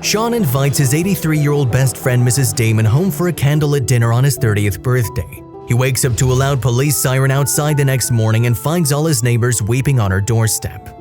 Shaun invites his 83-year-old best friend Mrs. Damon home for a candlelit dinner on his 30th birthday. He wakes up to a loud police siren outside the next morning and finds all his neighbors weeping on her doorstep.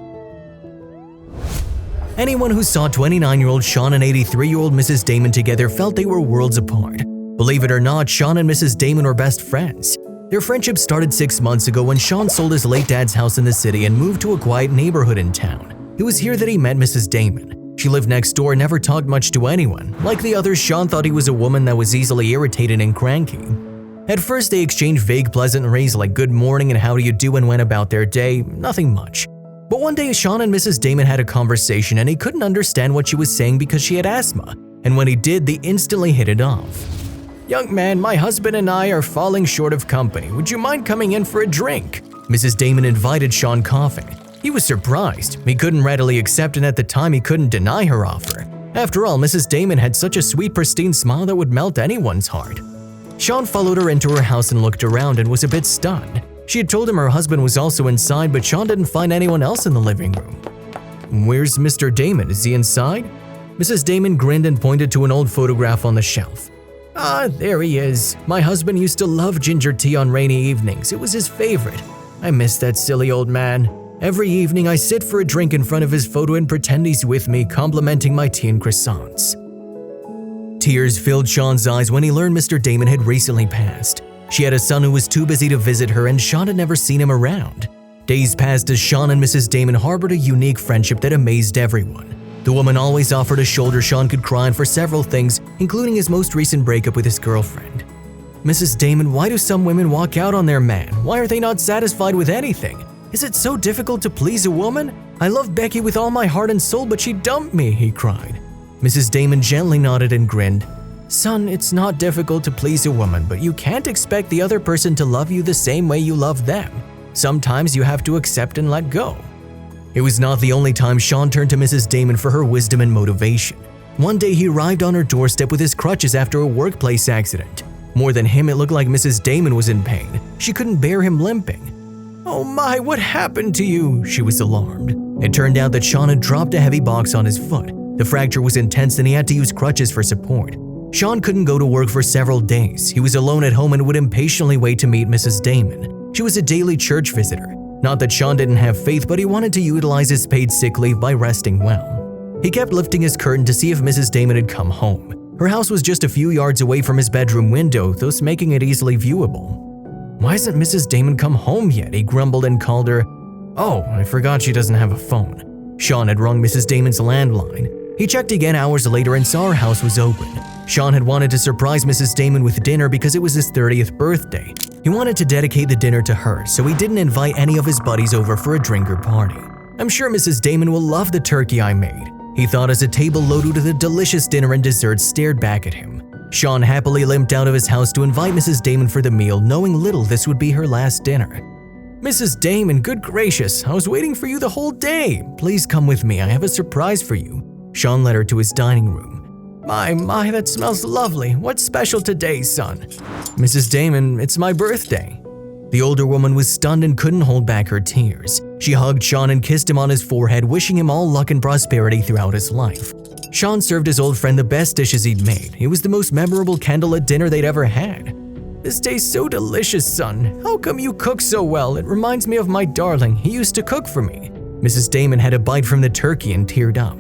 Anyone who saw 29-year-old Shaun and 83-year-old Mrs. Damon together felt they were worlds apart. Believe it or not, Shaun and Mrs. Damon were best friends. Their friendship started 6 months ago when Shaun sold his late dad's house in the city and moved to a quiet neighborhood in town. It was here that he met Mrs. Damon. She lived next door and never talked much to anyone. Like the others, Shaun thought he was a woman that was easily irritated and cranky. At first, they exchanged vague pleasantries like good morning and how do you do and went about their day, nothing much. But one day, Shaun and Mrs. Damon had a conversation and he couldn't understand what she was saying because she had asthma, and when he did, they instantly hit it off. "Young man, my husband and I are falling short of company. Would you mind coming in for a drink?" Mrs. Damon invited Shaun, coughing. He was surprised. He couldn't readily accept, and at the time he couldn't deny her offer. After all, Mrs. Damon had such a sweet, pristine smile that would melt anyone's heart. Shaun followed her into her house and looked around and was a bit stunned. She had told him her husband was also inside, but Shaun didn't find anyone else in the living room. "Where's Mr. Damon? Is he inside?" Mrs. Damon grinned and pointed to an old photograph on the shelf. "Ah, there he is. My husband used to love ginger tea on rainy evenings. It was his favorite. I miss that silly old man. Every evening I sit for a drink in front of his photo and pretend he's with me, complimenting my tea and croissants." Tears filled Shaun's eyes when he learned Mr. Damon had recently passed. She had a son who was too busy to visit her, and Shaun had never seen him around. Days passed as Shaun and Mrs. Damon harbored a unique friendship that amazed everyone. The woman always offered a shoulder Shaun could cry on for several things, including his most recent breakup with his girlfriend. "Mrs. Damon, why do some women walk out on their man? Why are they not satisfied with anything? Is it so difficult to please a woman? I love Becky with all my heart and soul, but she dumped me," he cried. Mrs. Damon gently nodded and grinned. "Son, it's not difficult to please a woman, but you can't expect the other person to love you the same way you love them. Sometimes you have to accept and let go." It was not the only time Shaun turned to Mrs. Damon for her wisdom and motivation. One day he arrived on her doorstep with his crutches after a workplace accident. More than him, it looked like Mrs. Damon was in pain. She couldn't bear him limping. "Oh my, what happened to you?" she was alarmed. It turned out that Shaun had dropped a heavy box on his foot. The fracture was intense and he had to use crutches for support. Shaun couldn't go to work for several days. He was alone at home and would impatiently wait to meet Mrs. Damon. She was a daily church visitor. Not that Shaun didn't have faith, but he wanted to utilize his paid sick leave by resting well. He kept lifting his curtain to see if Mrs. Damon had come home. Her house was just a few yards away from his bedroom window, thus making it easily viewable. "Why hasn't Mrs. Damon come home yet?" he grumbled and called her. "Oh, I forgot she doesn't have a phone." Shaun had rung Mrs. Damon's landline. He checked again hours later and saw her house was open. Shaun had wanted to surprise Mrs. Damon with dinner because it was his 30th birthday. He wanted to dedicate the dinner to her, so he didn't invite any of his buddies over for a drink or party. "I'm sure Mrs. Damon will love the turkey I made," he thought as a table loaded with a delicious dinner and desserts stared back at him. Shaun happily limped out of his house to invite Mrs. Damon for the meal, knowing little this would be her last dinner. "Mrs. Damon, good gracious, I was waiting for you the whole day. Please come with me, I have a surprise for you." Shaun led her to his dining room. My, that smells lovely. What's special today, son?" "Mrs. Damon, it's my birthday." The older woman was stunned and couldn't hold back her tears. She hugged Shaun and kissed him on his forehead, wishing him all luck and prosperity throughout his life. Shaun served his old friend the best dishes he'd made. It was the most memorable candlelit dinner they'd ever had. "This tastes so delicious, son. How come you cook so well? It reminds me of my darling. He used to cook for me." Mrs. Damon had a bite from the turkey and teared up.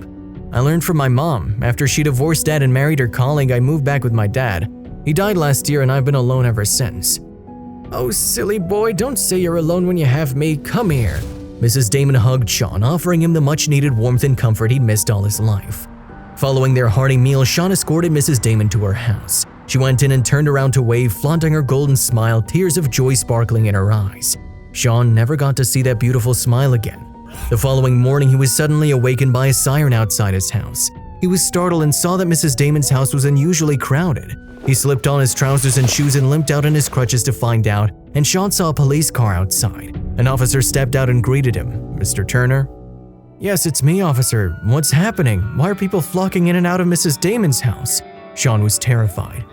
"I learned from my mom. After she divorced dad and married her colleague, I moved back with my dad. He died last year and I've been alone ever since." "Oh, silly boy, don't say you're alone when you have me. Come here." Mrs. Damon hugged Shaun, offering him the much-needed warmth and comfort he'd missed all his life. Following their hearty meal, Shaun escorted Mrs. Damon to her house. She went in and turned around to wave, flaunting her golden smile, tears of joy sparkling in her eyes. Shaun never got to see that beautiful smile again. The following morning, he was suddenly awakened by a siren outside his house. He was startled and saw that Mrs. Damon's house was unusually crowded. He slipped on his trousers and shoes and limped out on his crutches to find out, and Shaun saw a police car outside. An officer stepped out and greeted him. "Mr. Turner?" "Yes, it's me, officer. What's happening? Why are people flocking in and out of Mrs. Damon's house?" Shaun was terrified.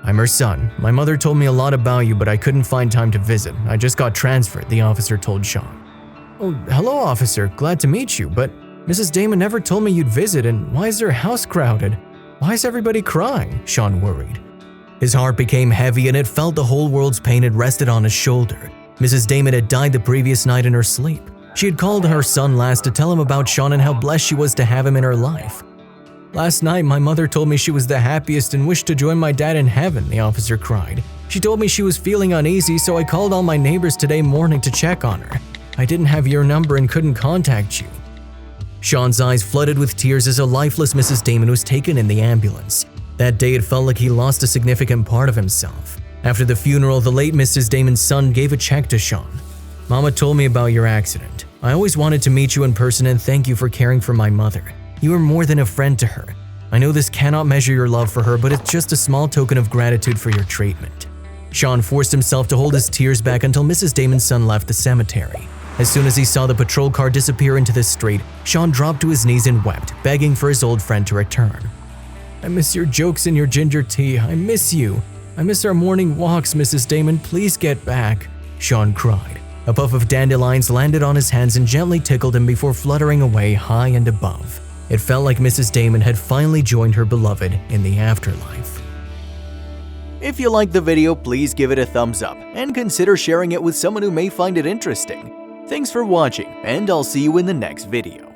"I'm her son. My mother told me a lot about you, but I couldn't find time to visit. I just got transferred," the officer told Shaun. "Oh, hello, officer. Glad to meet you, but Mrs. Damon never told me you'd visit, and why is their house crowded? Why is everybody crying?" Shaun worried. His heart became heavy and it felt the whole world's pain had rested on his shoulder. Mrs. Damon had died the previous night in her sleep. She had called her son last to tell him about Shaun and how blessed she was to have him in her life. "Last night, my mother told me she was the happiest and wished to join my dad in heaven," the officer cried. "She told me she was feeling uneasy, so I called all my neighbors today morning to check on her. I didn't have your number and couldn't contact you." Shaun's eyes flooded with tears as a lifeless Mrs. Damon was taken in the ambulance. That day it felt like he lost a significant part of himself. After the funeral, the late Mrs. Damon's son gave a check to Shaun. "Mama told me about your accident. I always wanted to meet you in person and thank you for caring for my mother. You were more than a friend to her. I know this cannot measure your love for her, but it's just a small token of gratitude for your treatment." Shaun forced himself to hold his tears back until Mrs. Damon's son left the cemetery. As soon as he saw the patrol car disappear into the street, Shaun dropped to his knees and wept, begging for his old friend to return. "I miss your jokes and your ginger tea. I miss you. I miss our morning walks, Mrs. Damon. Please get back," Shaun cried. A puff of dandelions landed on his hands and gently tickled him before fluttering away high and above. It felt like Mrs. Damon had finally joined her beloved in the afterlife. If you liked the video, please give it a thumbs up and consider sharing it with someone who may find it interesting. Thanks for watching, and I'll see you in the next video.